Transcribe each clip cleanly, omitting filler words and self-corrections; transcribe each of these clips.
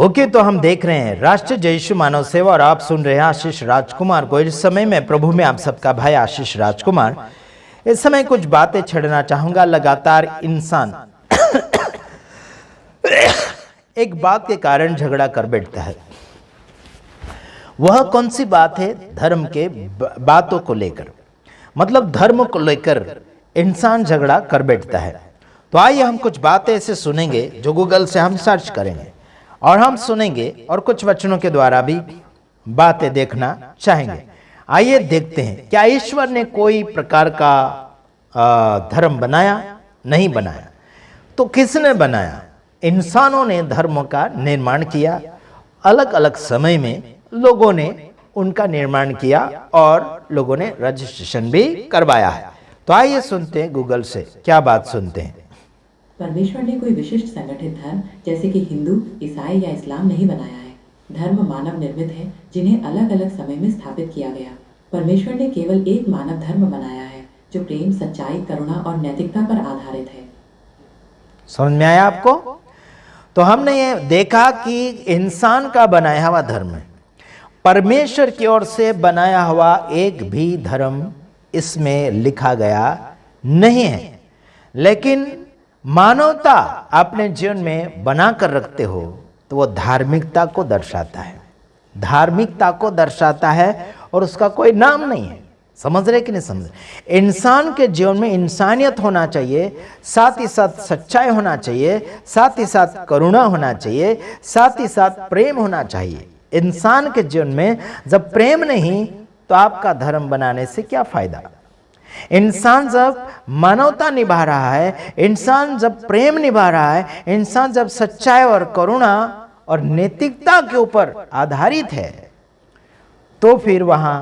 Okay, तो हम देख रहे हैं राष्ट्रीय जय यीशु मानव सेवा और आप सुन रहे हैं आशीष राजकुमार को। इस समय में प्रभु में आप सबका भाई आशीष राजकुमार इस समय कुछ बातें छेड़ना चाहूंगा। लगातार इंसान एक बात के कारण झगड़ा कर बैठता है। वह कौन सी बात है? धर्म के बातों को लेकर, मतलब धर्म को लेकर इंसान झगड़ा कर बैठता है। तो आइए हम कुछ बातें ऐसे सुनेंगे जो गूगल से हम सर्च करेंगे और हम सुनेंगे और कुछ वचनों के द्वारा भी बातें देखना चाहेंगे। आइए देखते हैं, क्या ईश्वर ने कोई प्रकार का धर्म बनाया? नहीं बनाया। तो किसने बनाया? इंसानों ने धर्म का निर्माण किया। अलग अलग समय में लोगों ने उनका निर्माण किया और लोगों ने रजिस्ट्रेशन भी करवाया है। तो आइए सुनते हैं गूगल से क्या बात सुनते हैं। परमेश्वर ने कोई विशिष्ट संगठित धर्म जैसे कि हिंदू, ईसाई या इस्लाम नहीं बनाया है। धर्म मानव निर्मित है जिन्हें अलग अलग समय में स्थापित किया गया। परमेश्वर ने केवल एक मानव धर्म बनाया है जो प्रेम, सच्चाई, करुणा और नैतिकता पर आधारित है। समझ में आया आपको? तो हमने ये देखा कि इंसान का बनाया हुआ धर्म है, परमेश्वर की ओर से बनाया हुआ एक भी धर्म इसमें लिखा गया नहीं है। लेकिन मानवता अपने जीवन में बनाकर रखते हो तो वो धार्मिकता को दर्शाता है, धार्मिकता को दर्शाता है और उसका कोई नाम नहीं है। समझ रहे कि नहीं समझ रहे? इंसान के जीवन में इंसानियत होना चाहिए, साथ ही साथ सच्चाई होना चाहिए, साथ ही साथ करुणा होना चाहिए, साथ ही साथ प्रेम होना चाहिए। इंसान के जीवन में जब प्रेम नहीं तो आपका धर्म बनाने से क्या फायदा? इंसान जब मानवता निभा रहा है, इंसान जब प्रेम निभा रहा है, इंसान जब सच्चाई और करुणा और नैतिकता के ऊपर आधारित है, तो फिर वहां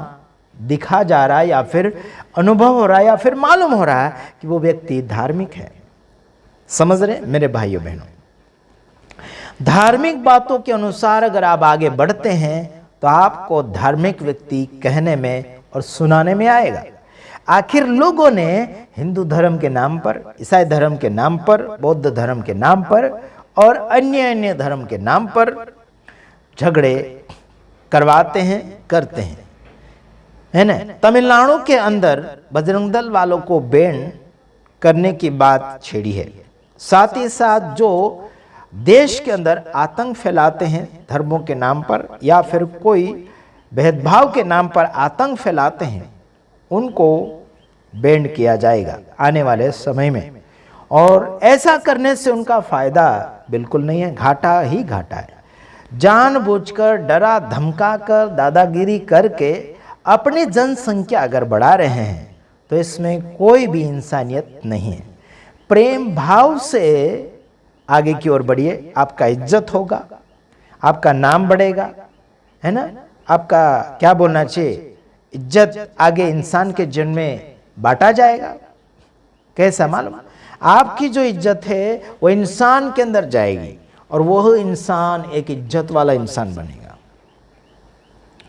दिखा जा रहा है या फिर अनुभव हो रहा है या फिर मालूम हो रहा है कि वो व्यक्ति धार्मिक है। समझ रहे मेरे भाइयों बहनों? धार्मिक बातों के अनुसार अगर आप आगे बढ़ते हैं तो आपको धार्मिक व्यक्ति कहने में और सुनाने में आएगा। आखिर लोगों ने हिंदू धर्म के नाम पर, ईसाई धर्म के नाम पर, बौद्ध धर्म के नाम पर और अन्य धर्म के नाम पर झगड़े करवाते हैं, करते हैं, है ना। तमिलनाडु के अंदर बजरंग दल वालों को बैन करने की बात छेड़ी है। साथ ही साथ जो देश के अंदर आतंक फैलाते हैं धर्मों के नाम पर या फिर कोई भेदभाव के नाम पर आतंक फैलाते हैं, उनको बैन किया जाएगा आने वाले समय में। और ऐसा करने से उनका फायदा बिल्कुल नहीं है, घाटा ही घाटा है। जानबूझकर डरा धमकाकर दादागिरी करके अपनी जनसंख्या अगर बढ़ा रहे हैं तो इसमें कोई भी इंसानियत नहीं है। प्रेम भाव से आगे की ओर बढ़िए, आपका इज्जत होगा, आपका नाम बढ़ेगा, है ना। आपका क्या बोलना चाहिए, इज्जत आगे इंसान के जीवन में बांटा जाएगा। कैसा मालूम? आपकी जो इज्जत है वो इंसान के अंदर जाएगी और वह इंसान एक इज्जत वाला इंसान बनेगा।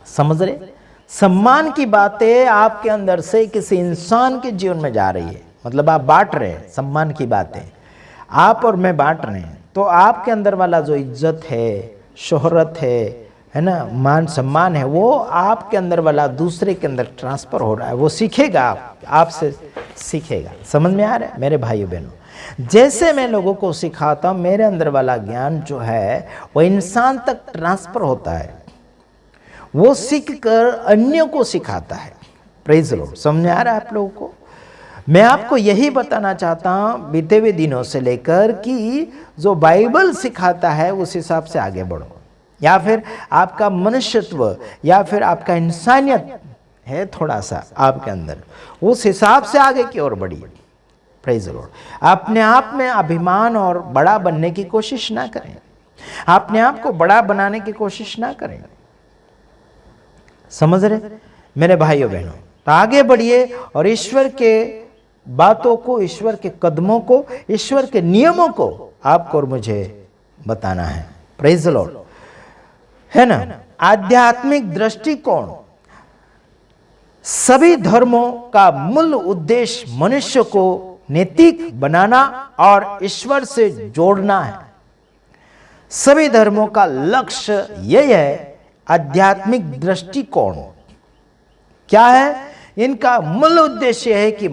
समझ रहे? सम्मान की बातें आपके अंदर से किसी इंसान के जीवन में जा रही है, मतलब आप बांट रहे हैं सम्मान की बातें, आप और मैं बांट रहे हैं, तो आपके अंदर वाला जो इज्जत है, शोहरत है ना, मान सम्मान है, वो आपके अंदर वाला दूसरे के अंदर ट्रांसफर हो रहा है। वो सीखेगा, आपसे सीखेगा। समझ में आ रहा है मेरे भाइयों बहनों? जैसे मैं लोगों को सिखाता हूँ, मेरे अंदर वाला ज्ञान जो है वो इंसान तक ट्रांसफर होता है, वो सीख कर अन्यों को सिखाता है। Praise the Lord. समझ में आ रहा है आप लोगों को? मैं आपको यही बताना चाहता हूँ बीते हुए दिनों से लेकर कि जो बाइबल सिखाता है उस हिसाब से आगे बढ़ो, या फिर आपका मनुष्यत्व या फिर आपका इंसानियत है थोड़ा सा आपके अंदर, उस हिसाब से आगे की ओर बढ़िए। Praise the Lord. अपने आप में अभिमान और बड़ा बनने की कोशिश ना करें, अपने आप को बड़ा बनाने की कोशिश ना करें। समझ रहे मेरे भाइयों बहनों? तो आगे बढ़िए और ईश्वर के बातों को, ईश्वर के कदमों को, ईश्वर के नियमों को आपको और मुझे बताना है। प्रेज़ द लॉर्ड, है ना। आध्यात्मिक दृष्टिकोण, सभी धर्मों का मूल उद्देश्य मनुष्य को नैतिक बनाना और ईश्वर से जोड़ना है। सभी धर्मों का लक्ष्य यही है, आध्यात्मिक दृष्टिकोण। क्या है इनका मूल उद्देश्य? है कि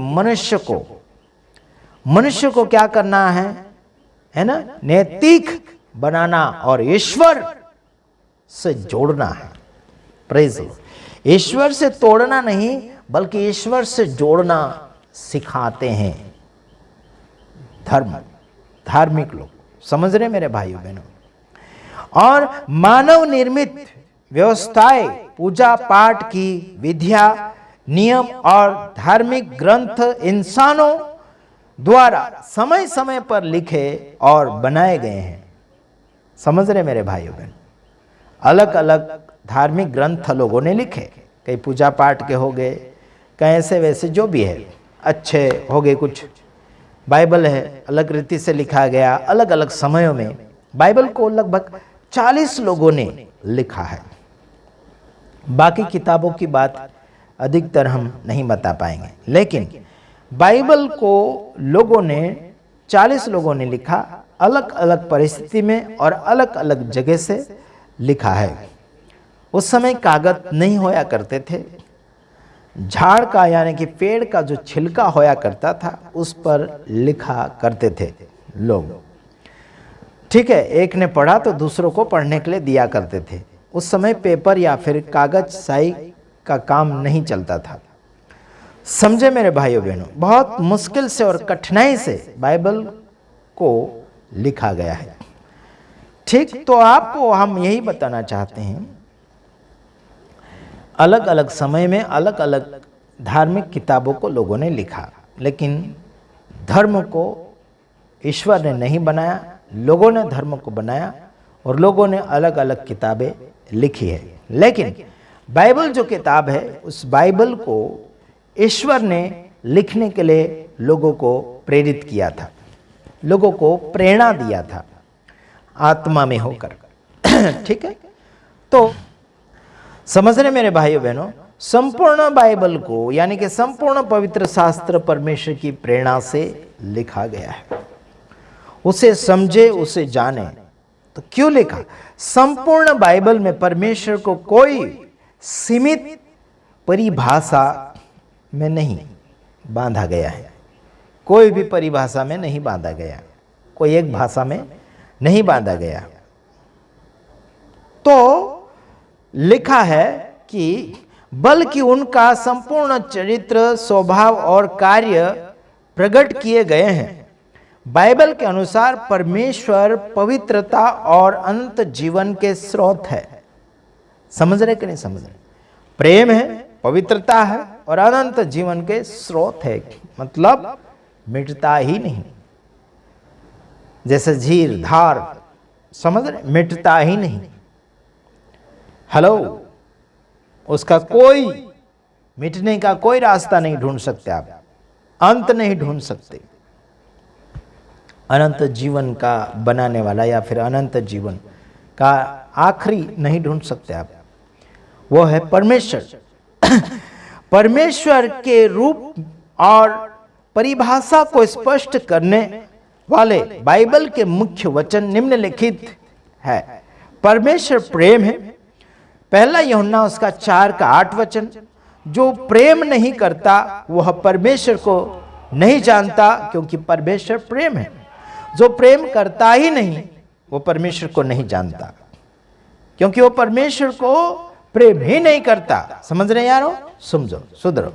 मनुष्य को क्या करना है ना, नैतिक बनाना और ईश्वर से जोड़ना है। Praise Lord. ईश्वर से तोड़ना नहीं बल्कि ईश्वर से जोड़ना सिखाते हैं धार्मिक लोग। समझ रहे मेरे भाइयों बहनों? और मानव निर्मित व्यवस्थाएं, पूजा पाठ की विधियां, नियम और धार्मिक ग्रंथ इंसानों द्वारा समय समय पर लिखे और बनाए गए हैं। समझ रहे मेरे भाइयों बहन? अलग अलग धार्मिक ग्रंथ लोगों ने लिखे, कई पूजा पाठ के हो गए, कई ऐसे वैसे जो भी है अच्छे हो गए। कुछ बाइबल है अलग रीति से लिखा गया, अलग अलग समयों में। बाइबल को लगभग 40 लोगों ने लिखा है। बाकी किताबों की बात अधिकतर हम नहीं बता पाएंगे, लेकिन बाइबल को 40 लोगों ने लिखा, अलग अलग परिस्थिति में और अलग अलग जगह से लिखा है। उस समय कागज नहीं होया करते थे, झाड़ का यानी कि पेड़ का जो छिलका होया करता था उस पर लिखा करते थे लोग। ठीक है, एक ने पढ़ा तो दूसरों को पढ़ने के लिए दिया करते थे। उस समय पेपर या फिर कागज स्याही का काम नहीं चलता था। समझे मेरे भाइयों बहनों? बहुत मुश्किल से और कठिनाई से बाइबल को लिखा गया है। ठीक, तो आपको हम यही बताना चाहते हैं, अलग अलग समय में अलग अलग धार्मिक किताबों को लोगों ने लिखा, लेकिन धर्म को ईश्वर ने नहीं बनाया, लोगों ने धर्म को बनाया और लोगों ने अलग अलग किताबें लिखी है। लेकिन बाइबल जो किताब है, उस बाइबल को ईश्वर ने लिखने के लिए लोगों को प्रेरित किया था, लोगों को प्रेरणा दिया था आत्मा में होकर। ठीक है, तो समझ रहे मेरे भाइयों बहनों? संपूर्ण बाइबल को यानी कि संपूर्ण पवित्र शास्त्र परमेश्वर की प्रेरणा से लिखा गया है। उसे समझे, उसे जाने। तो क्यों लिखा? संपूर्ण बाइबल में परमेश्वर को कोई सीमित परिभाषा में नहीं बांधा गया है, कोई भी परिभाषा में नहीं बांधा गया, कोई एक भाषा में नहीं बांधा गया। तो लिखा है कि बल्कि उनका संपूर्ण चरित्र, स्वभाव और कार्य प्रकट किए गए हैं। बाइबल के अनुसार परमेश्वर पवित्रता और अनंत जीवन के स्रोत है। समझ रहे कि नहीं समझ रहे? प्रेम है, पवित्रता है और अनंत जीवन के स्रोत है, मतलब मिटता ही नहीं। जैसे झील, धार, समझ रहे? मिटता ही नहीं। हेलो, उसका कोई मिटने का कोई रास्ता नहीं ढूंढ सकते आप, अंत नहीं ढूंढ सकते। अनंत जीवन का बनाने वाला या फिर अनंत जीवन का आखिरी नहीं ढूंढ सकते आप, वो है परमेश्वर। परमेश्वर के रूप और परिभाषा को स्पष्ट करने वाले बाइबल के मुख्य वचन निम्नलिखित है। परमेश्वर प्रेम है। पहला यूहन्ना उसका 4 का 8 वचन, जो प्रेम नहीं करता वह परमेश्वर को नहीं जानता, क्योंकि परमेश्वर प्रेम है। जो प्रेम करता ही नहीं वो परमेश्वर को नहीं जानता, क्योंकि वो परमेश्वर को प्रेम ही नहीं करता। समझ रहे यारो? समझो, सुधरो।